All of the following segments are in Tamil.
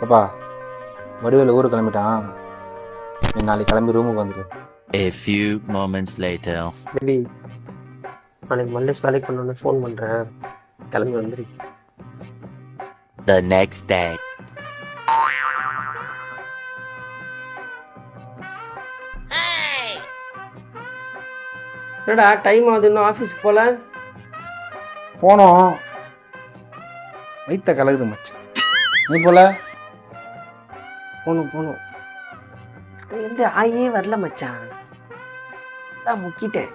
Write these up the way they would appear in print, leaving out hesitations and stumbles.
அப்பா வடிவேலு ஊருக்கு கிளம்பிட்டான். நீ நாளைக்கு கிளம்பி ரூமுக்கு வந்துடு. A few moments later. Baby நாளைக்கு மண்டேஸ் வேலைக்கு பண்ணணுன்னு ஃபோன் பண்ணுறேன், கிளம்பி வந்துரு. The next day. என்னடா டைம் ஆகுது, இன்னும் ஆஃபீஸுக்கு போகல? போனோம், வைத்த கலகுது மச்சான். நீ போல? போகணும். எந்த ஆயே வரல மச்சான், நான் முக்கிட்டேன்,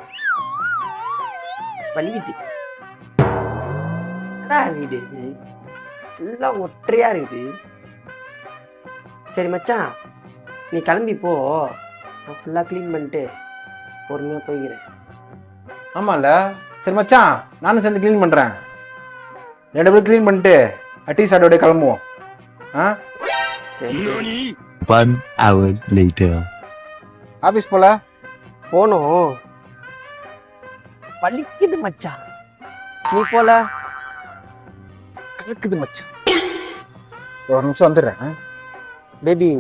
வலிக்குது. என்னடா வீடு ஃபுல்லாக ஒற்றையாக இருக்குது. சரி மச்சான், நீ கிளம்பி போ, நான் ஃபுல்லாக க்ளீன் பண்ணிட்டு பொறுமையாக போய்க்கிறேன். ஆமாம்ல, சரி மச்சான், நானும் சேர்ந்து க்ளீன் பண்ணுறேன். 2 பேரும் க்ளீன் பண்ணிட்டு டீ சாப்பிட்டோட கிளம்புவோம். ஆ சரி 1 hour later. ஆஃபீஸ் போல? போகணும், வலிக்குது மச்சான். நீ போல? கலக்குது மச்சான். ஒரு நிமிஷம் வந்துடுறேன். பேபி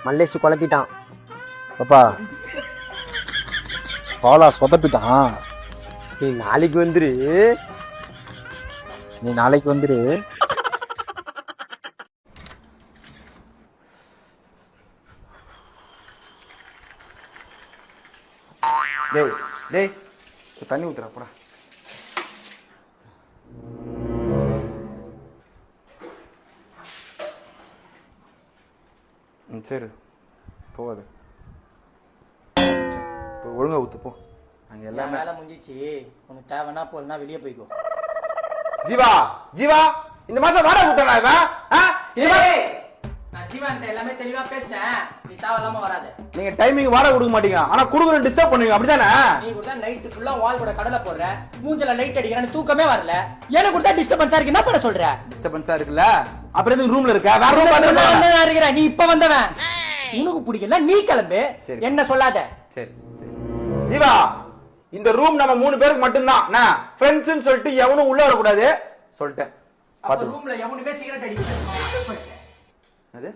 மல்லேசு குழப்பிட்டான். பாப்பா பாலா சொதப்பிட்டான். நீ நாளைக்கு வந்துரு. நீ நாளைக்கு வந்துரு. டேய் டேய், தண்ணி ஊத்துறா போடா. சரி போகாது, இப்போ ஒழுங்கா ஊத்து போ. அங்கே எல்லாமே வேலை முடிஞ்சிச்சு, உனக்கு தேவைன்னா போதுனா வெளியே போய்க்கோ. ஜீவா ஜீவா, இந்த மாசம் வாடகை விட்டா இவன். நான் ஜீவன்ட்ட எல்லாமே தெளிவா பேசிட்டேன், நீ தேவையில்லாம வராத. நீங்க டைமிங் வாடகை கொடுக்க மாட்டீங்க, ஆனா குடுக்குற டிஸ்டர்ப் பண்ணுவீங்க, அப்படிதானே? நீ கூட நைட் ஃபுல்லா வால் கூட கடலை போடுற, மூஞ்சல லைட் அடிக்கிறேன்னு தூக்கமே வரல. எனக்கு கூட டிஸ்டர்பன்ஸா இருக்கு, என்ன பண்ண சொல்ற? டிஸ்டர்பன்ஸா இருக்குல்ல, அப்புறம் எதுக்கு ரூம்ல இருக்க? வேற ரூம் பாத்துறேன். நான் இருக்கிறேன், நீ இப்ப வந்தவன். உனக்கு பிடிக்கல நீ கிளம்பு, என்ன சொல்லாத. சரி ஜீவா, இந்த ரூம் நம்ம 3 பேருக்கு மட்டும்தான். நான் ஃப்ரெண்ட்ஸ்னு சொல்லிட்டு எவனும் உள்ள வரக்கூடாது சொல்லிட்டேன். அப்ப ரூம்ல எவனுமே சிகரெட் அடிக்கல சொல்லிட்டேன். அது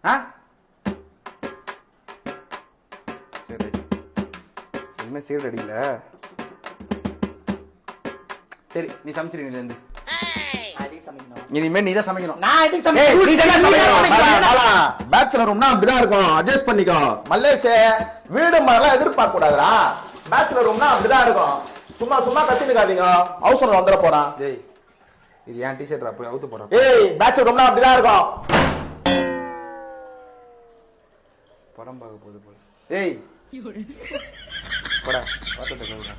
ஆ சரி, இனிமே சிகரெட் அடிக்கல. சரி நீ சமைச்சிரு, நீ இருந்து இனிமே நீ தான் சமைக்கணும். நான் எதுக்கு சமைக்கணும்? பேச்சுலர் ரூம்னா அப்படிதான் இருக்கும், அட்ஜஸ்ட் பண்ணிக்கோ. மல்லேசே வீடு மாதிரிலாம் எதிர்பார்க்க கூடாதுடா. பேச்சுலர் ரூம்னா அப்படிதான் இருக்கும். சும்மா சும்மா கத்தினுக்காதீங்க, அவசரம் வந்துட போறான். டேய் இது ஏன் டிஷர்ட் போய் அவுத்து போறான். ஏய் பேச்சுலர் ரூம்னா அப்படிதான் இருக்கும். படம் பார்க்க போகுது போல. டேய் போடா, பாத்தத கவுடா.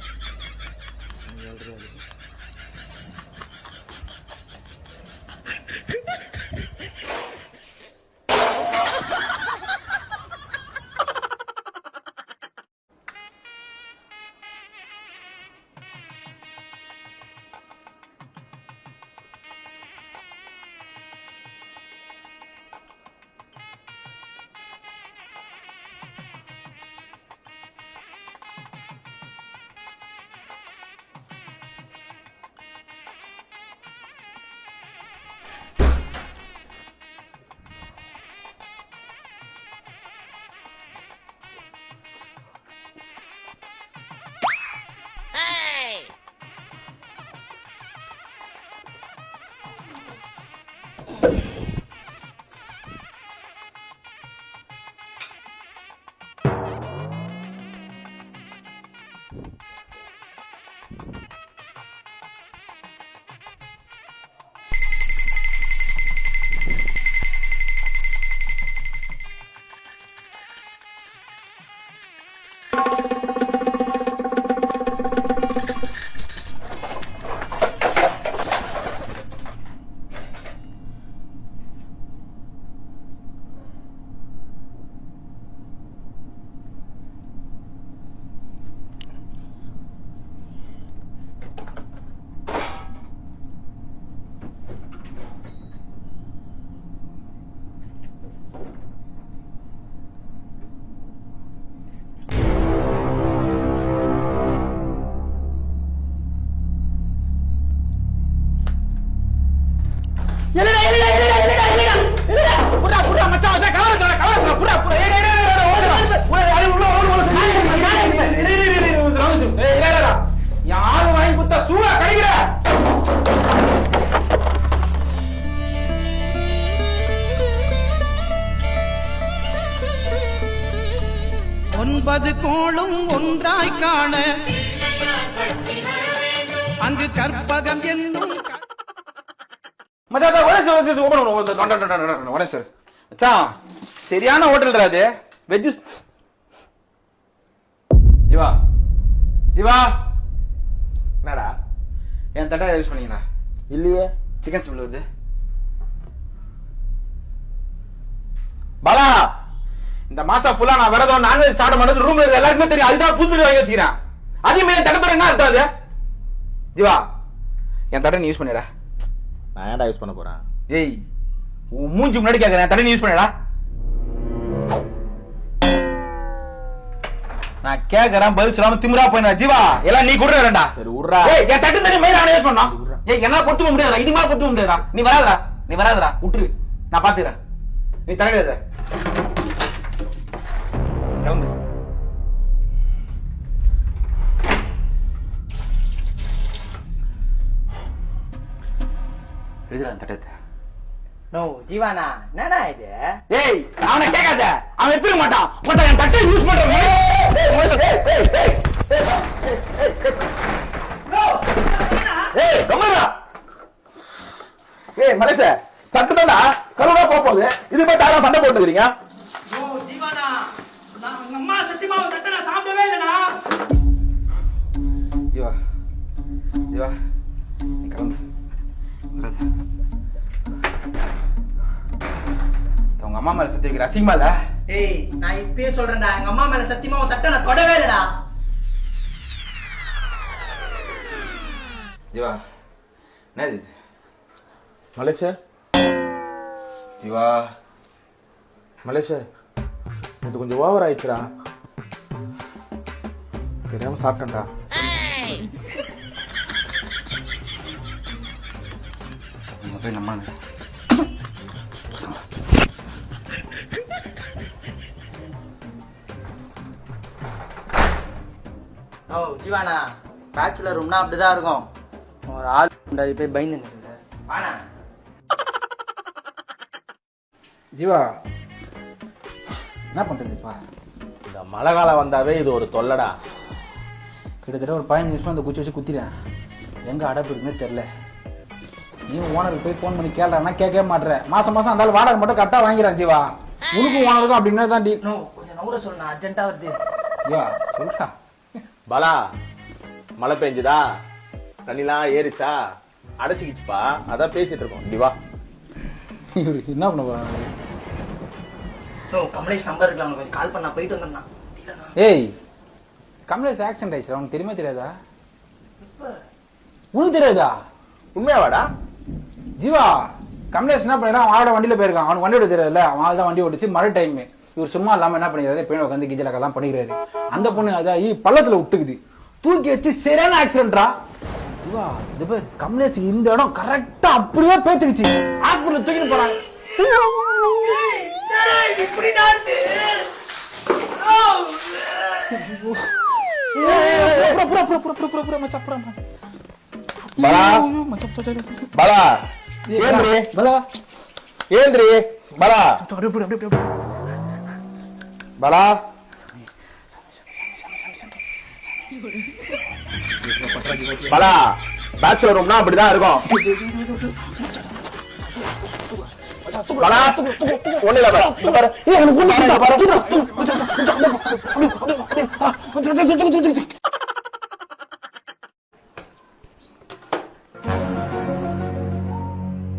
யாரு வாங்கி கொடுத்தா சூடா கிடைக்கிற ஒன்பது கோளும் ஒன்றாய் காண அங்கு கற்பகம் என்னும் மச்சான் ஒரே சார் மச்சான் சரியான ஹோட்டல்ரா அது வெஜ் ஜீவா ஜீவா என்னடா என் தட்டை யூஸ் பண்ணீங்களா இல்லையே சிக்கன் ஸ்மெல் வருது பாலா இந்த மாசம் ஃபுல்லா நான் விரதம் நான்வெஜ் சாப்பிட மாட்டேன் ரூம்ல இருக்க எல்லாருக்குமே தெரியும் அதுதான் புது வாங்கி வச்சுக்கிறேன் அதையும் என் தட்டத்தோட என்ன அர்த்தம் அது ஜீவா என் தட்டை நீ யூஸ் பண்ணிடா நான் ஏன்டா யூஸ் பண்ண போறேன் ஏய் உன் மூஞ்சி முன்னாடி கேட்கறேன் என் தட்டை நீ யூஸ் பண்ணிடா நான் கேட்கறேன் பதில் சொல்லாம திமிரா போயினா ஜீவா எல்லாம் நீ கூட வேண்டா சரி உர்றா ஏய் என் தட்டு தண்ணி மயில அவனே யூஸ் பண்ணான் ஏய் என்ன பொறுத்துக்க முடியாதா இது மாதிரி பொறுத்துக்க முடியாதா நீ வராதடா விட்டுரு நான் பாத்துக்கிறேன் நீ தலையிடாத கிளம்பு எழுதுறா தட்டத்தை நோ ஜீவானா என்னடா இது ஏய் அவனை கேட்காத அவன் எடுத்துக்க மாட்டான் மொத்தம் என் தட்டை யூஸ் பண்றேன் ஏய் கம்மரா ஏய் மலேஷ தட்டு தான்டா கருவா போகுது இது போய் தாரா சண்டை போட்டுக்கிறீங்க ஓ ஜீவானா நான் உங்க அம்மா சத்தியமா ஒரு தட்டை நான் சாப்பிடவே இல்லைனா ஜீவா ஜீவா நீ கிளம்பு வராது உங்க அம்மா மேல சத்தி வைக்கிற அசிங்கமா இல்ல ஏய் நான் இப்பயே சொல்றேன்டா எங்க அம்மா மேல சத்தியமா உன் தட்டை நான் தொடவே இல்லடா ஜீவா என்னது இது? மலேஷ ஜீவா மலேஷ இது கொஞ்சம் ஓவர் ஆயிடுச்சுடா தெரியாம சாப்பிட்டேன்டா நம்ம போய் நம்ம ஓ ஜீவானா பேச்சுலர் ரூம்னா அப்படிதான் இருக்கும் ஒரு ஆள் உண்டாது போய் பயந்து நிற்குது வாண்ணா ஜீவா என்ன பண்றதுப்பா இந்த மழை காலம் வந்தாவே இது ஒரு தொல்லடா கிட்டத்தட்ட ஒரு 15 நிமிஷம் அந்த குச்சி வச்சு குத்திட்டேன் எங்க அடப்பு இருக்குன்னு தெரியல நீ ஓனருக்கு போய் ஃபோன் பண்ணி கேள்றான்னா கேட்கவே மாட்டேற மாசம் அந்த ஆள் வாடகை மட்டும் கரெக்டாக வாங்கிறான் ஜீவா உனக்கும் ஓனருக்கும் அப்படின்னா தான் டீ நோ கொஞ்சம் நவுற சொல்லணும் அர்ஜென்ட்டா வருது ஜீவா சொல்றா பாலா மழை பெஞ்சுதா தண்ணிலாம் ஏறிச்சா அடைச்சிக்கிச்சுப்பா அதான் பேசிட்டு இருக்கோம் இப்படி வா இவரு என்ன பண்ண போறாங்க ஸோ கமலேஷ் நம்பர் இருக்குல்ல அவனுக்கு கொஞ்சம் கால் பண்ணா போயிட்டு வந்துடலாம் ஏய் கமலேஷ் ஆக்சிடென்ட் ஆயிடுச்சு அவனுக்கு தெரியுமா தெரியாதா உனக்கு தெரியாதா உண்மையாவாடா ஜீவா கமலேஷ் என்ன பண்ணிடுறான் அவனோட வண்டியில போயிருக்கான் அவனுக்கு வண்டி ஓட தெரியாதுல்ல அவன் தான் வண்டி ஓடிச்சு மழை டைம் இவர் சும்மா இல்லாம என்ன பண்ணிக்கிறாரு பெண் உட்காந்து கிஜலக்கெல்லாம் பண்ணிக்கிறாரு அந்த பொண்ணு அதான் பள்ளத்துல விட்டுக்குது தூக்கி வச்சு சரியான ஆக்சிடென்ட்ரா ஜீவா இது பேர் கமலேஷ் இந்த இடம் கரெக்டா அப்படியே பேத்துக்குச்சு ஹாஸ்பிட்டல் தூக்கிட்டு போறாங்க பாலா ஏந்திரி ஏந்திரி பாலா பாலா பாலா பேச்சுலர் ரூம்னா அப்படிதான் இருக்கும் பாலா ஒண்ணு இல்ல பாரு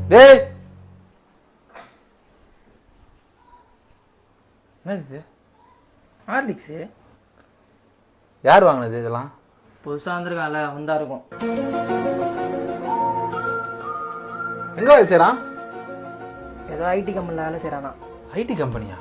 டேய் என்னது இது? ஹார்லிக்ஸு யார் வாங்கினது இதெல்லாம் புதுசாக வந்திருக்கான்ல வந்தா இருக்கும் எங்க வேலை செய்றான் ஏதோ ஐடி கம்பெனியில் வேலை செய்கிறானா ஐடி கம்பெனியா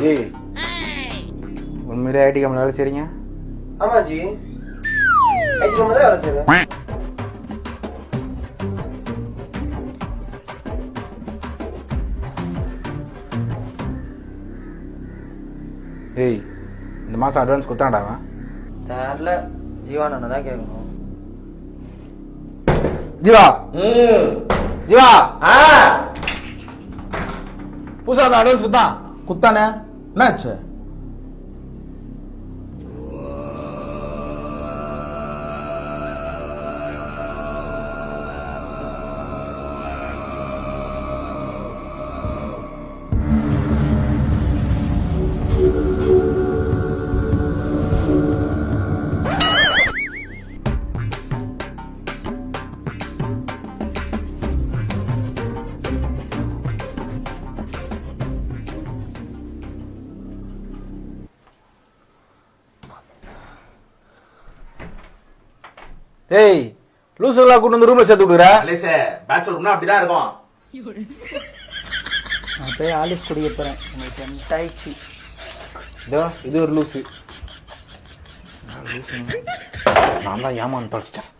ஜி உண்மையிலே ஐடி கம்பெனி வேலை செய்றீங்க? ஆமா ஜி, ஐடி கம்பெனி தான் வேலை செய்றேன். ஏய் இந்த மாதம் அட்வான்ஸ் கொடுத்தாண்டாவா? தெரியல, ஜீவானண்ணா தான் கேட்கணும். ஜீவா ஜீவா ஆ புதுசா அந்த அட்வான்ஸ் கொடுத்தான். குத்தானே என்னாச்சு? ஏய் லூசுகளா கூட்டு வந்து ரூம்ல சேர்த்து விடுற. மல்லேஷே பேச்சுலர் ரூம்னா அப்படிதான் இருக்கும். நான் போய் ஆலிஸ் குடிக்க போறேன், எனக்கு டெம்ட் ஆயிடுச்சு. இதோ இது ஒரு லூசு. நான் தான் ஏமாந்து தொலைச்சிட்டேன்.